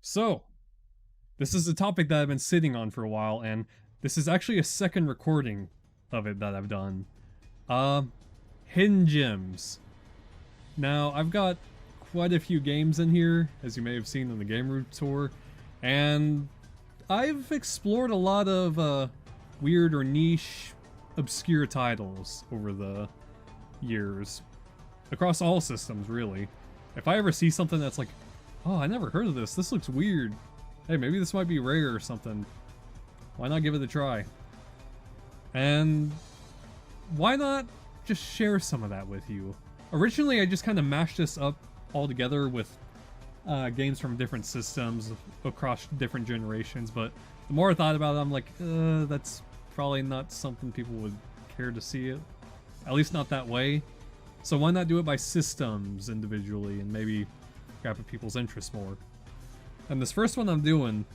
So, this is a topic that I've been sitting on for a while, and this is actually a second recording of it that I've done. Uh, Hidden Gems. Now, I've got quite a few games in here, as you may have seen on the Game Room tour, and I've explored a lot of weird or niche, obscure titles over the years. Across all systems, really. If I ever see something that's like, oh, I never heard of this, this looks weird. Hey, maybe this might be rare or something. Why not give it a try? And why not just share some of that with you? Originally, I just kind of mashed this up all together with games from different systems across different generations, but the more I thought about it, I'm like, that's probably not something people would care to see it. At least not that way. So why not do it by systems individually and maybe grab at people's interest more? And this first one I'm doing,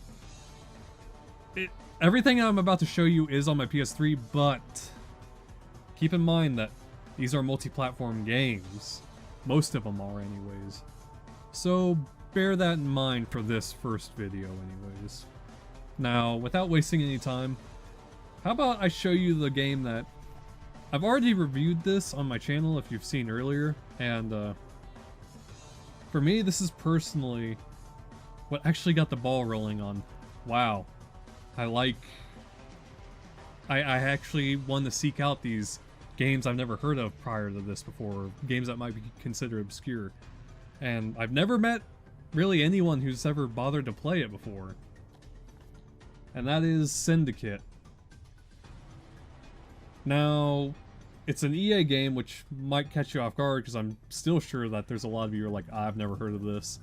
everything I'm about to show you is on my PS3, but keep in mind that these are multi-platform games. Most of them are anyways. So bear that in mind for this first video anyways. Now, without wasting any time, how about I show you the game that I've already reviewed this on my channel if you've seen earlier, and for me, this is personally what actually got the ball rolling on, wow, I actually want to seek out these games I've never heard of prior to this before, games that might be considered obscure. And I've never met really anyone who's ever bothered to play it before. And that is Syndicate. Now, it's an EA game, which might catch you off guard because I'm still sure that there's a lot of you who are like, I've never heard of this.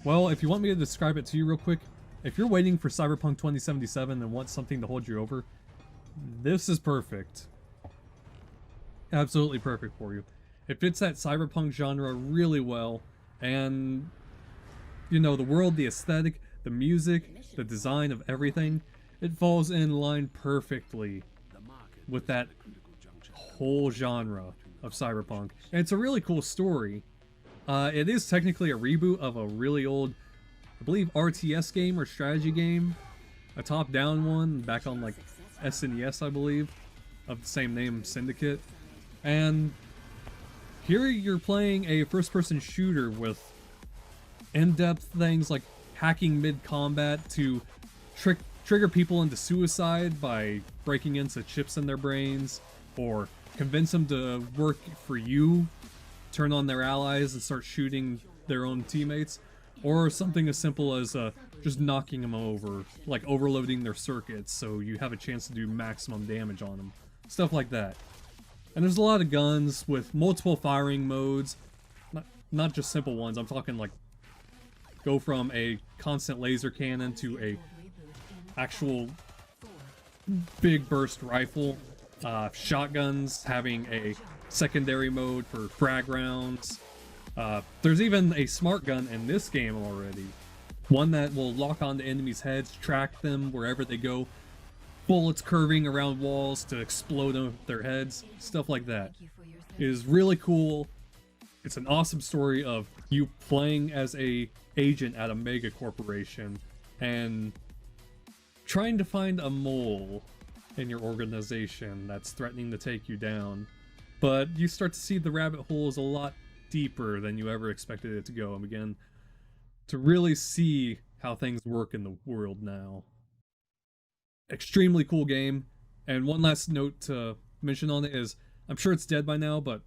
Well, if you want me to describe it to you real quick, if you're waiting for Cyberpunk 2077 and want something to hold you over, this is perfect. Absolutely perfect for you. It fits that cyberpunk genre really well, and you know, the world, the aesthetic, the music, the design of everything, it falls in line perfectly with that whole genre of cyberpunk. And it's a really cool story. It is technically a reboot of a really old, I believe, RTS game or strategy game. A top-down one back on like SNES, I believe, of the same name, Syndicate. And here you're playing a first-person shooter with in-depth things like hacking mid-combat to trigger people into suicide by breaking into chips in their brains, or convince them to work for you, turn on their allies and start shooting their own teammates, or something as simple as just knocking them over, like overloading their circuits so you have a chance to do maximum damage on them. Stuff like that. And there's a lot of guns with multiple firing modes, not just simple ones. I'm talking like go from a constant laser cannon to a actual big burst rifle. Shotguns having a secondary mode for frag rounds. There's even a smart gun in this game already. One that will lock onto enemies' heads, track them wherever they go. Bullets curving around walls to explode their heads. Stuff like that. It is really cool. It's an awesome story of you playing as a agent at a mega corporation and trying to find a mole in your organization that's threatening to take you down. But you start to see the rabbit hole is a lot deeper than you ever expected it to go, and begin to really see how things work in the world now. Extremely cool game. And one last note to mention on it is, I'm sure it's dead by now, but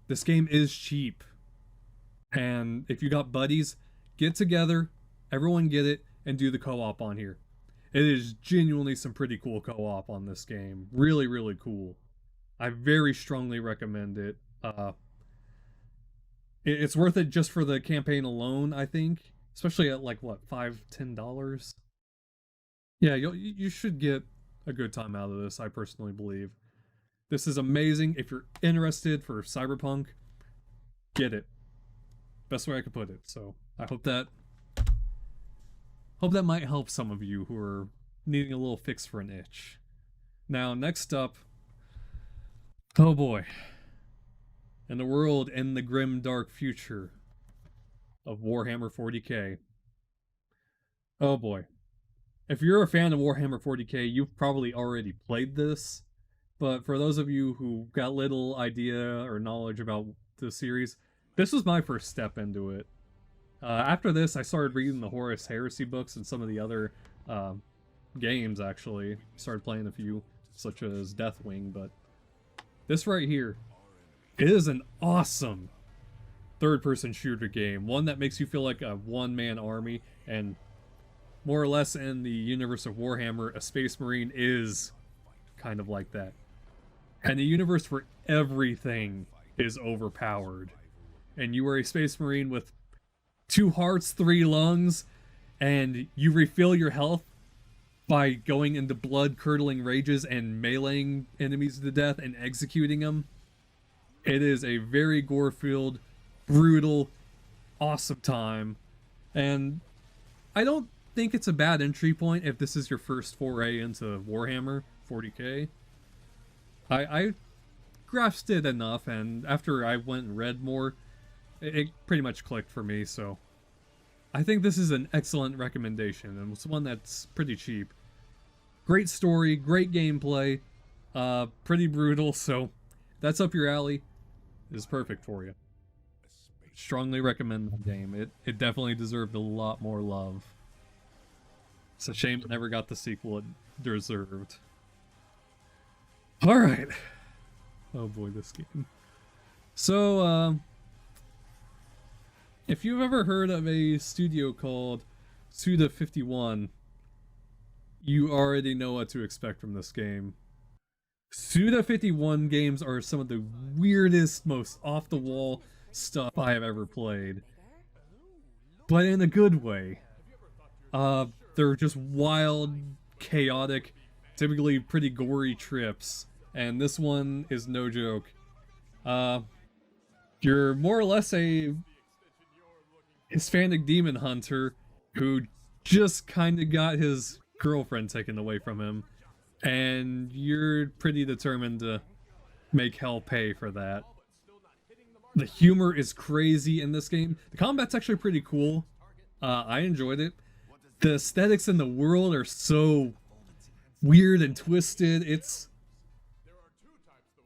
this game is cheap. And if you got buddies, get together, everyone get it, and do the co-op on here. It is genuinely some pretty cool co-op on this game. Really, really cool. I very strongly recommend it. It's worth it just for the campaign alone, I think. Especially at like, what, $5, $10? Yeah, you should get a good time out of this, I personally believe. This is amazing. If you're interested for Cyberpunk, get it. Best way I could put it. So I hope that might help some of you who are needing a little fix for an itch. Now, next up, oh boy. In the world in the grim dark future of Warhammer 40k, Oh boy. If you're a fan of Warhammer 40k, you've probably already played this. But for those of you who got little idea or knowledge about the series, this was my first step into it. After this, I started reading the Horus Heresy books and some of the other uh, games, actually. Started playing a few, such as Deathwing, but this right here is an awesome third-person shooter game. One that makes you feel like a one-man army, and more or less in the universe of Warhammer, a Space Marine is kind of like that. And a universe where everything is overpowered. And you are a Space Marine with 2 hearts, 3 lungs, and you refill your health by going into blood-curdling rages and meleeing enemies to death and executing them. It is a very gore-filled, brutal, awesome time. And I don't think it's a bad entry point if this is your first foray into Warhammer 40k. I grasped it enough, and after I went and read more, it pretty much clicked for me, so I think this is an excellent recommendation, and it's one that's pretty cheap. Great story, great gameplay, pretty brutal, so that's up your alley. It's perfect for you. Strongly recommend the game. It definitely deserved a lot more love. It's a shame it never got the sequel it deserved. Alright. Oh boy, this game. So, if you've ever heard of a studio called Suda51, you already know what to expect from this game. Suda51 games are some of the weirdest, most off-the-wall stuff I have ever played. But in a good way. They're just wild, chaotic, typically pretty gory trips, and this one is no joke. You're more or less a Hispanic demon hunter who just kind of got his girlfriend taken away from him, and you're pretty determined to make hell pay for that. The humor is crazy in this game. The combat's actually pretty cool. I enjoyed it. The aesthetics in the world are so weird and twisted.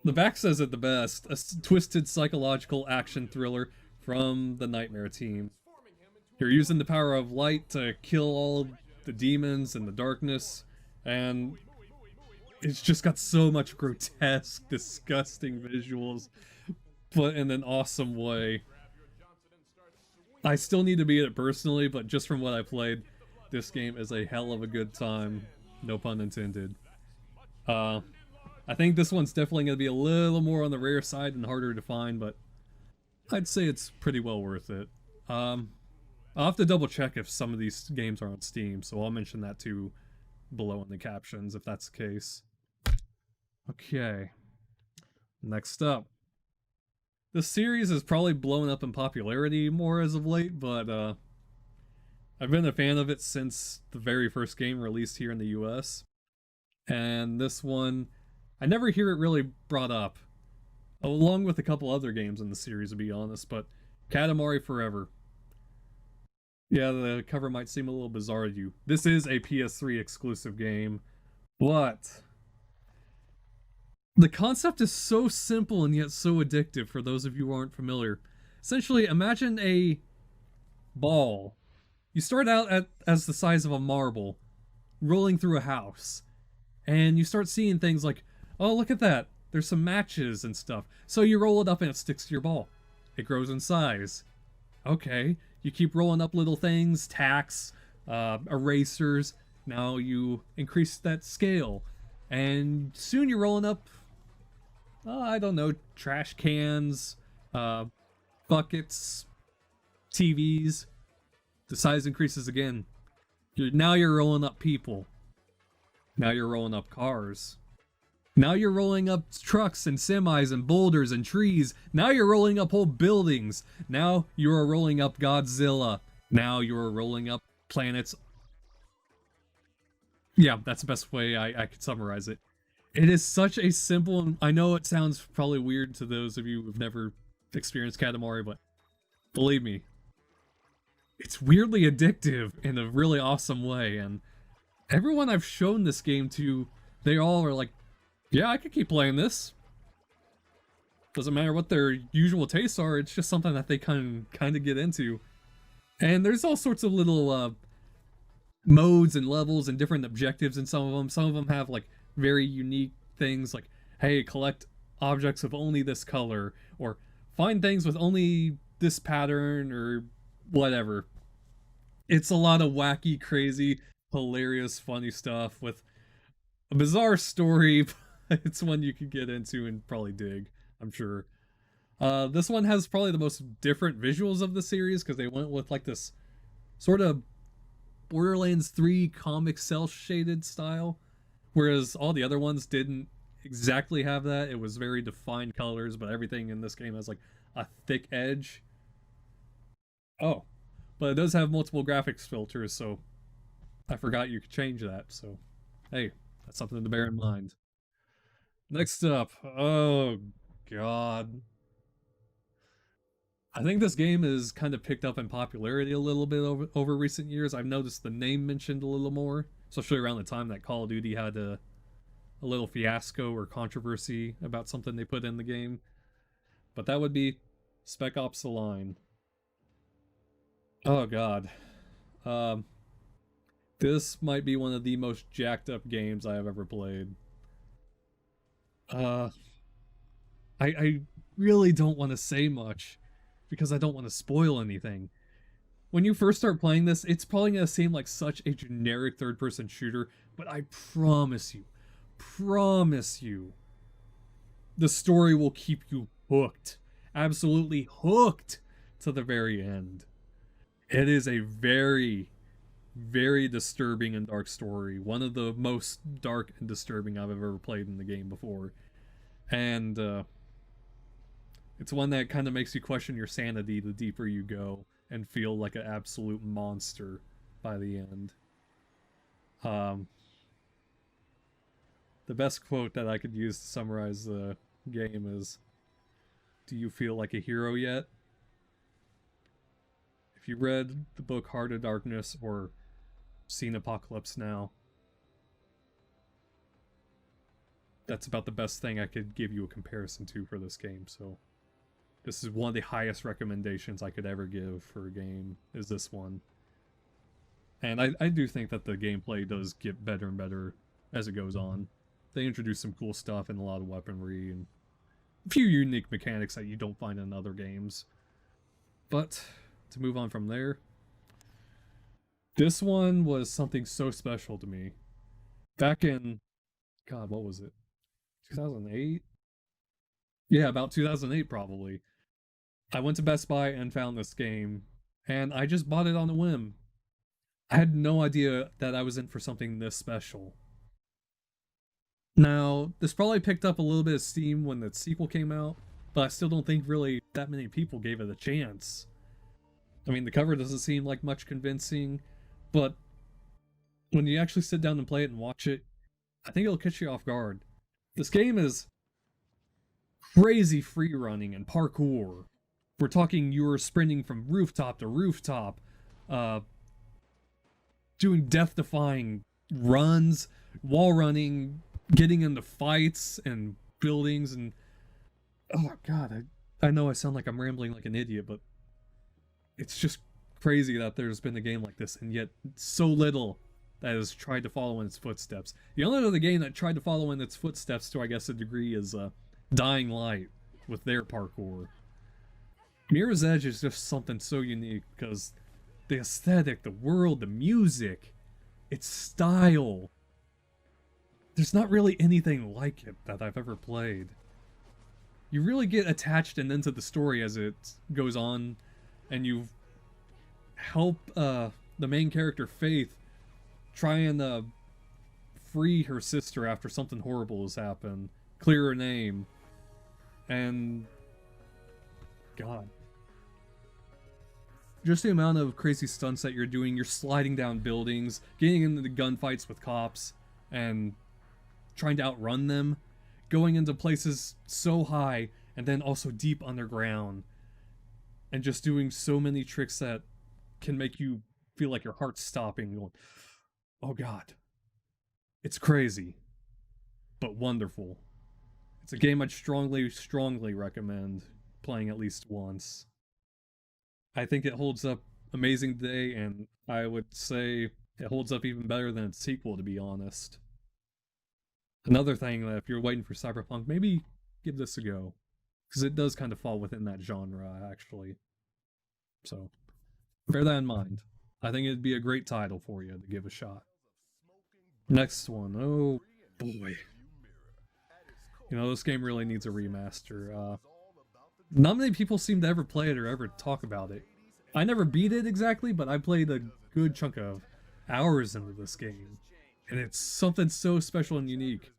The back says it the best. A twisted psychological action thriller from the Nightmare team. You're using the power of light to kill all the demons in the darkness, and it's just got so much grotesque, disgusting visuals, but in an awesome way. I still need to beat it personally, but just from what I played, this game is a hell of a good time. No pun intended. I think this one's definitely going to be a little more on the rare side and harder to find, but I'd say it's pretty well worth it. I'll have to double check if some of these games are on Steam, so I'll mention that too below in the captions if that's the case. Okay. Next up. This series has probably blown up in popularity more as of late, but I've been a fan of it since the very first game released here in the US. And this one, I never hear it really brought up, along with a couple other games in the series, to be honest, but Katamari Forever. Yeah, the cover might seem a little bizarre to you. This is a PS3 exclusive game, but the concept is so simple and yet so addictive for those of you who aren't familiar. Essentially, imagine a ball. You start out as the size of a marble, rolling through a house, and you start seeing things like, oh, look at that, there's some matches and stuff. So you roll it up and it sticks to your ball. It grows in size. Okay, you keep rolling up little things, tacks, erasers. Now you increase that scale, and soon you're rolling up, I don't know, trash cans, buckets, TVs. The size increases again. Now you're rolling up people. Now you're rolling up cars. Now you're rolling up trucks and semis and boulders and trees. Now you're rolling up whole buildings. Now you're rolling up Godzilla. Now you're rolling up planets. Yeah, that's the best way I could summarize it. It is such a simple, I know it sounds probably weird to those of you who've never experienced Katamari, but believe me, it's weirdly addictive in a really awesome way, and everyone I've shown this game to, they all are like, yeah, I could keep playing this. Doesn't matter what their usual tastes are, it's just something that they kind of get into. And there's all sorts of little modes and levels and different objectives in some of them. Some of them have like very unique things like, hey, collect objects of only this color, or find things with only this pattern, or whatever. It's a lot of wacky, crazy, hilarious, funny stuff with a bizarre story, but it's one you could get into and probably dig, I'm sure. This one has probably the most different visuals of the series because they went with like this sort of Borderlands 3 comic cel shaded style, whereas all the other ones didn't exactly have that. It was very defined colors, but everything in this game has like a thick edge. Oh, but it does have multiple graphics filters, so I forgot you could change that. So, hey, that's something to bear in mind. Next up, oh god. I think this game has kind of picked up in popularity a little bit over recent years. I've noticed the name mentioned a little more, especially around the time that Call of Duty had a little fiasco or controversy about something they put in the game. But that would be Spec Ops: The Line. Oh god. Um, this might be one of the most jacked up games I have ever played. Uh, I really don't want to say much because I don't want to spoil anything. When you first start playing this, it's probably going to seem like such a generic third-person shooter, but I promise you, the story will keep you hooked. Absolutely hooked to the very end. It is a very, very disturbing and dark story. One of the most dark and disturbing I've ever played in the game before. And it's one that kind of makes you question your sanity the deeper you go and feel like an absolute monster by the end. The best quote that I could use to summarize the game is, "Do you feel like a hero yet?" If you read the book Heart of Darkness or seen Apocalypse Now, that's about the best thing I could give you a comparison to for this game. So this is one of the highest recommendations I could ever give for a game, is this one. And I do think that the gameplay does get better and better as it goes on. They introduce some cool stuff and a lot of weaponry and a few unique mechanics that you don't find in other games. But to move on from there, this one was something so special to me. Back in, God, what was it? 2008? Yeah, about 2008 probably. I went to Best Buy and found this game, and I just bought it on a whim. I had no idea that I was in for something this special. Now, this probably picked up a little bit of steam when the sequel came out, but I still don't think really that many people gave it a chance. I mean, the cover doesn't seem like much convincing, but when you actually sit down and play it and watch it, I think it'll catch you off guard. This game is crazy free running and parkour. We're talking you're sprinting from rooftop to rooftop, doing death-defying runs, wall running, getting into fights and buildings, and oh god, I know I sound like I'm rambling like an idiot, but it's just crazy that there's been a game like this, and yet so little that has tried to follow in its footsteps. The only other game that tried to follow in its footsteps to, I guess, a degree is Dying Light with their parkour. Mirror's Edge is just something so unique because the aesthetic, the world, the music, its style. There's not really anything like it that I've ever played. You really get attached and into the story as it goes on, and you help the main character Faith try and free her sister after something horrible has happened, clear her name, and god, just the amount of crazy stunts that you're doing. You're sliding down buildings, getting into the gunfights with cops, and trying to outrun them, going into places so high and then also deep underground, and just doing so many tricks that can make you feel like your heart's stopping, going, oh god. It's crazy, but wonderful. It's a game I'd strongly recommend playing at least once. I think it holds up amazing today, and I would say it holds up even better than its sequel, to be honest. Another thing that if you're waiting for Cyberpunk, maybe give this a go. Because it does kind of fall within that genre, actually. So, bear that in mind. I think it'd be a great title for you to give a shot. Next one. Oh, boy. You know, this game really needs a remaster. Not many people seem to ever play it or ever talk about it. I never beat it exactly, but I played a good chunk of hours into this game. And it's something so special and unique.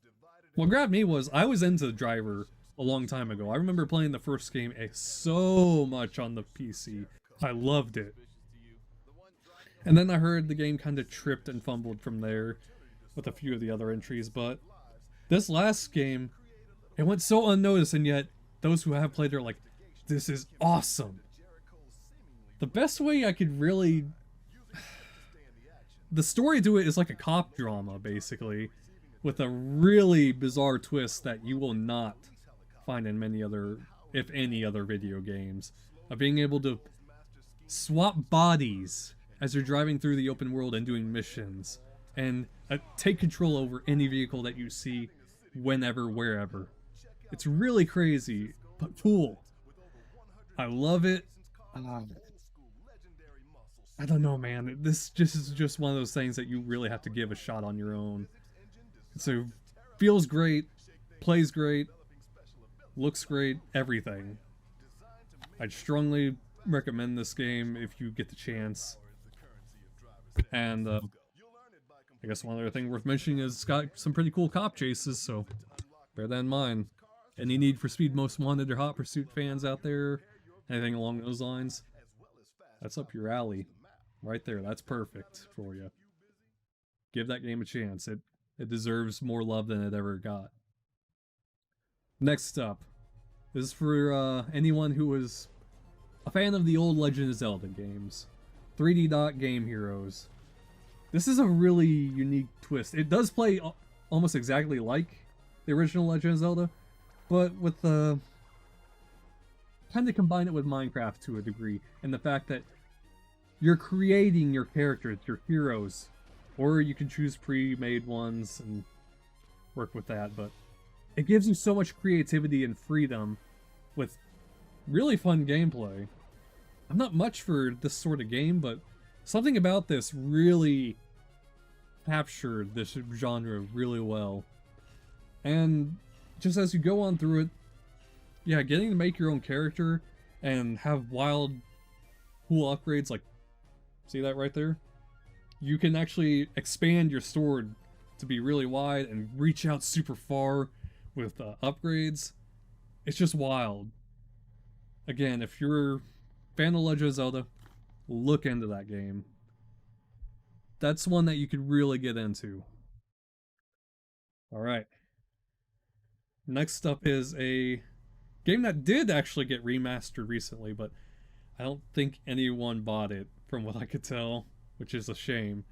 What grabbed me was, I was into Driver a long time ago. I remember playing the first game so much on the PC. I loved it. And then I heard the game kind of tripped and fumbled from there with a few of the other entries, but this last game, it went so unnoticed, and yet those who have played it are like, this is awesome. The best way I could really... The story to it is like a cop drama, basically, with a really bizarre twist that you will not find in many other, if any other video games. Of being able to swap bodies as you're driving through the open world and doing missions, and take control over any vehicle that you see, whenever, wherever. It's really crazy, but cool. I love it. I don't know, man. This is just one of those things that you really have to give a shot on your own. So, feels great, plays great, looks great, everything. I'd strongly recommend this game if you get the chance. And I guess one other thing worth mentioning is it's got some pretty cool cop chases, so bear that in mind. Any Need for Speed Most Wanted or Hot Pursuit fans out there, anything along those lines, that's up your alley. Right there, that's perfect for you. Give that game a chance. It deserves more love than it ever got. Next up, this is for anyone who was a fan of the old Legend of Zelda games. 3D Dot Game Heroes. This is a really unique twist. It does play almost exactly like the original Legend of Zelda, but with kind of combine it with Minecraft to a degree, and the fact that you're creating your characters, your heroes, or you can choose pre-made ones and work with that, but it gives you so much creativity and freedom with really fun gameplay. I'm not much for this sort of game, but something about this really captured this genre really well. And just as you go on through it, yeah, getting to make your own character and have wild, cool upgrades, like, see that right there? You can actually expand your sword to be really wide and reach out super far with upgrades. It's just wild. Again, if you're a fan of Legend of Zelda, look into that game. That's one that you could really get into. Alright. Next up is a game that did actually get remastered recently, but I don't think anyone bought it, from what I could tell, which is a shame.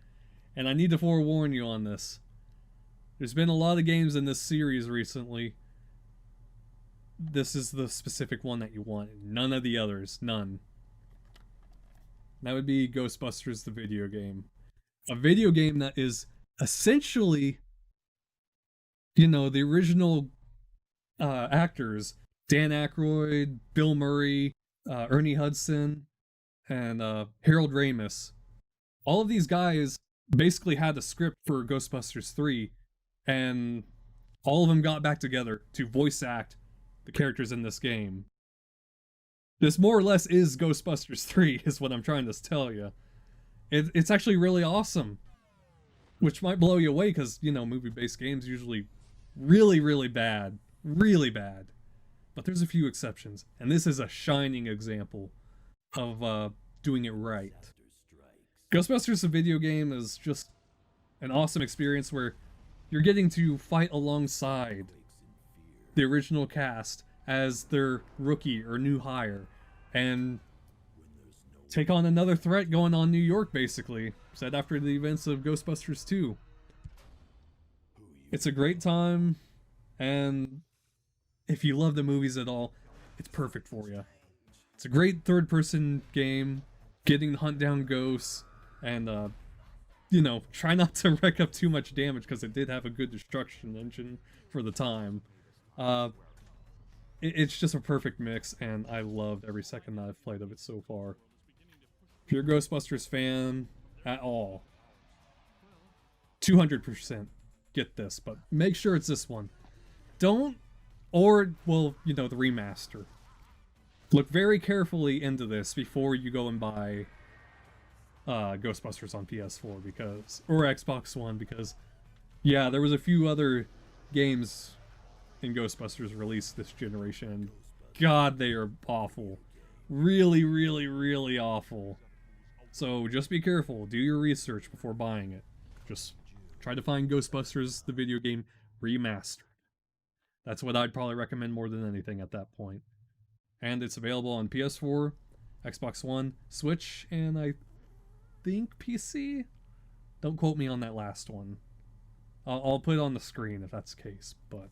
And I need to forewarn you on this. There's been a lot of games in this series recently. This is the specific one that you want. None of the others. None. That would be Ghostbusters, the video game. A video game that is essentially, you know, the original actors. Dan Aykroyd, Bill Murray, Ernie Hudson, and Harold Ramis. All of these guys basically had a script for Ghostbusters 3, and all of them got back together to voice act the characters in this game. This more or less is Ghostbusters 3, is what I'm trying to tell you. It's actually really awesome. Which might blow you away, because, you know, movie-based games usually really bad. Really bad. But there's a few exceptions, and this is a shining example of doing it right. Ghostbusters, the video game, is just an awesome experience where you're getting to fight alongside the original cast as their rookie or new hire, and take on another threat going on in New York, basically, set after the events of Ghostbusters 2. It's a great time, and if you love the movies at all, it's perfect for you. It's a great third-person game, getting to hunt down ghosts, and, you know, try not to rack up too much damage, because it did have a good destruction engine for the time. It's just a perfect mix, and I loved every second that I've played of it so far. If you're a Ghostbusters fan at all, 200% get this, but make sure it's this one. Don't, or, well, you know, the remaster. Look very carefully into this before you go and buy Ghostbusters on PS4 because, or Xbox One, because, yeah, there was a few other games in Ghostbusters released this generation. God, they are awful. Really, really, really awful. So just be careful. Do your research before buying it. Just try to find Ghostbusters, the video game, remastered. That's what I'd probably recommend more than anything at that point. And it's available on PS4, Xbox One, Switch, and I think PC? Don't quote me on that last one. I'll put it on the screen if that's the case, but...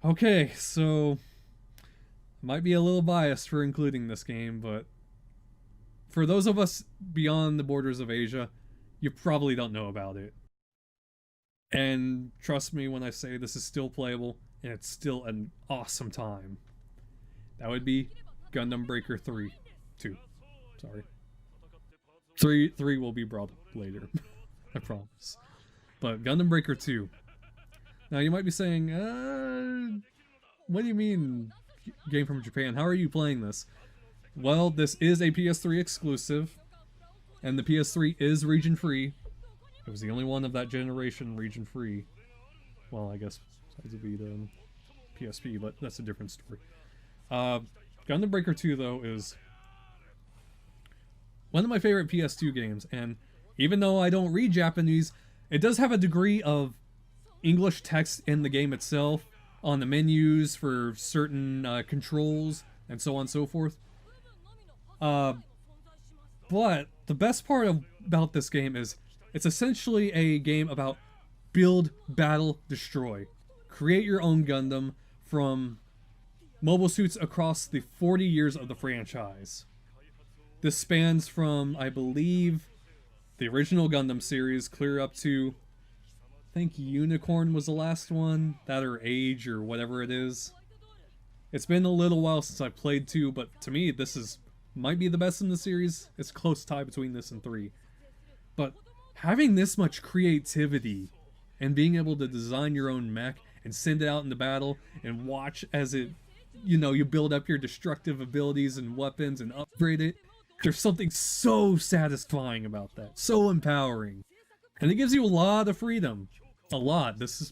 Okay, so... Might be a little biased for including this game, but... For those of us beyond the borders of Asia, you probably don't know about it. And trust me when I say this is still playable, and it's still an awesome time. That would be Gundam Breaker 3. 2. Sorry. 3 will be brought up later. I promise. But Gundam Breaker 2. Now you might be saying, what do you mean game from Japan? How are you playing this? Well, this is a PS3 exclusive, and the PS3 is region-free. It was the only one of that generation region-free. Well, I guess besides the Vita and PSP, but that's a different story. Gundam Breaker 2, though, is one of my favorite PS2 games, and even though I don't read Japanese, it does have a degree of English text in the game itself, on the menus for certain controls, and so on and so forth. But the best part about this game is it's essentially a game about build, battle, destroy. Create your own Gundam from mobile suits across the 40 years of the franchise. This spans from, I believe, the original Gundam series clear up to, I think Unicorn was the last one, that or Age or whatever it is. It's been a little while since I played 2, but to me this might be the best in the series. It's a close tie between this and 3. But having this much creativity and being able to design your own mech and send it out into battle and watch as it, you know, you build up your destructive abilities and weapons and upgrade it. There's something so satisfying about that. So empowering. And it gives you a lot of freedom. A lot. This is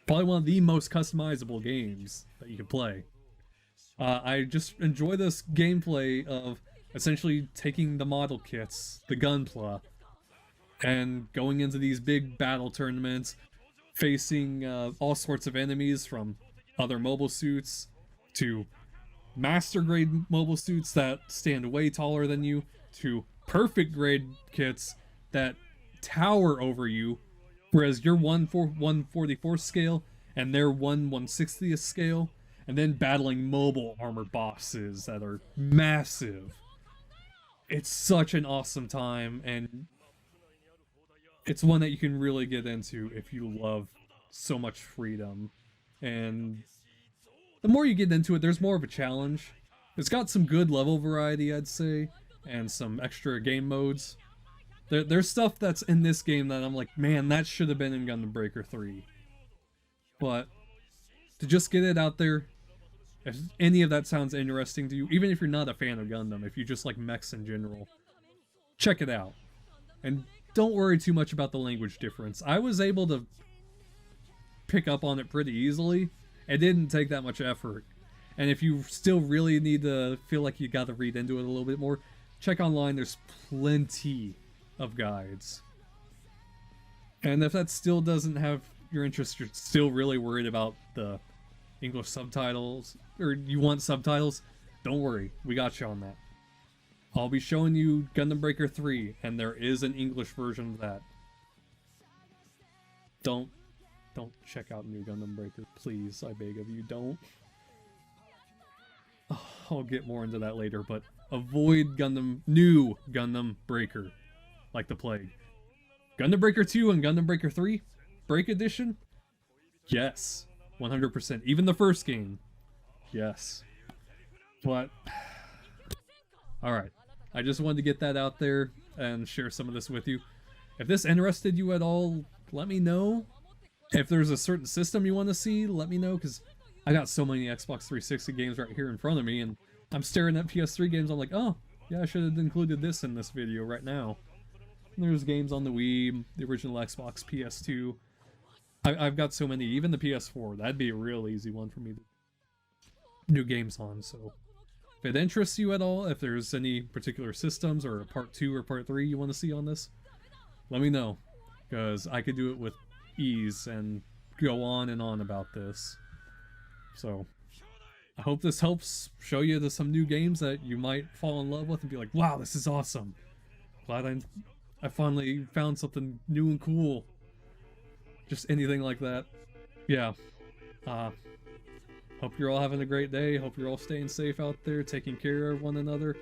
probably one of the most customizable games that you can play. I just enjoy this gameplay of essentially taking the model kits, the Gunpla, and going into these big battle tournaments, facing all sorts of enemies from other mobile suits to master grade mobile suits that stand way taller than you, to perfect grade kits that tower over you, whereas you're 1/144th scale and they're 1/160th scale, and then battling mobile armor bosses that are massive. It's such an awesome time, and it's one that you can really get into if you love so much freedom. And the more you get into it, there's more of a challenge. It's got some good level variety, I'd say, and some extra game modes. There's stuff that's in this game that I'm like, man, that should have been in Gundam Breaker 3. But to just get it out there, if any of that sounds interesting to you, even if you're not a fan of Gundam, if you just like mechs in general, check it out. And don't worry too much about the language difference. I was able to pick up on it pretty easily. It didn't take that much effort. And if you still really need to feel like you gotta read into it a little bit more, check online. There's plenty of guides. And if that still doesn't have your interest, you're still really worried about the English subtitles, or you want subtitles, don't worry, we got you on that. I'll be showing you Gundam Breaker 3, and there is an English version of that. Don't check out New Gundam Breaker, please, I beg of you, don't. Oh, I'll get more into that later, but avoid New Gundam Breaker, like the plague. Gundam Breaker 2 and Gundam Breaker 3, Break Edition? Yes, 100%. Even the first game, yes. But, alright, I just wanted to get that out there and share some of this with you. If this interested you at all, let me know. If there's a certain system you want to see, let me know, because I got so many Xbox 360 games right here in front of me, and I'm staring at PS3 games, I'm like, oh, yeah, I should have included this in this video right now. And there's games on the Wii, the original Xbox, PS2. I've got so many, even the PS4, that'd be a real easy one for me to do games on, so... If it interests you at all, if there's any particular systems or part 2 or part 3 you want to see on this, let me know, because I could do it with ease and go on and on about this. So, I hope this helps show you to some new games that you might fall in love with and be like, wow, this is awesome. Glad I finally found something new and cool. Just anything like that. Yeah. Hope you're all having a great day. Hope you're all staying safe out there, taking care of one another.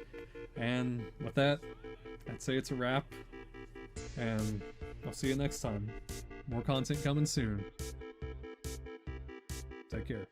And with that, I'd say it's a wrap. And I'll see you next time. More content coming soon. Take care.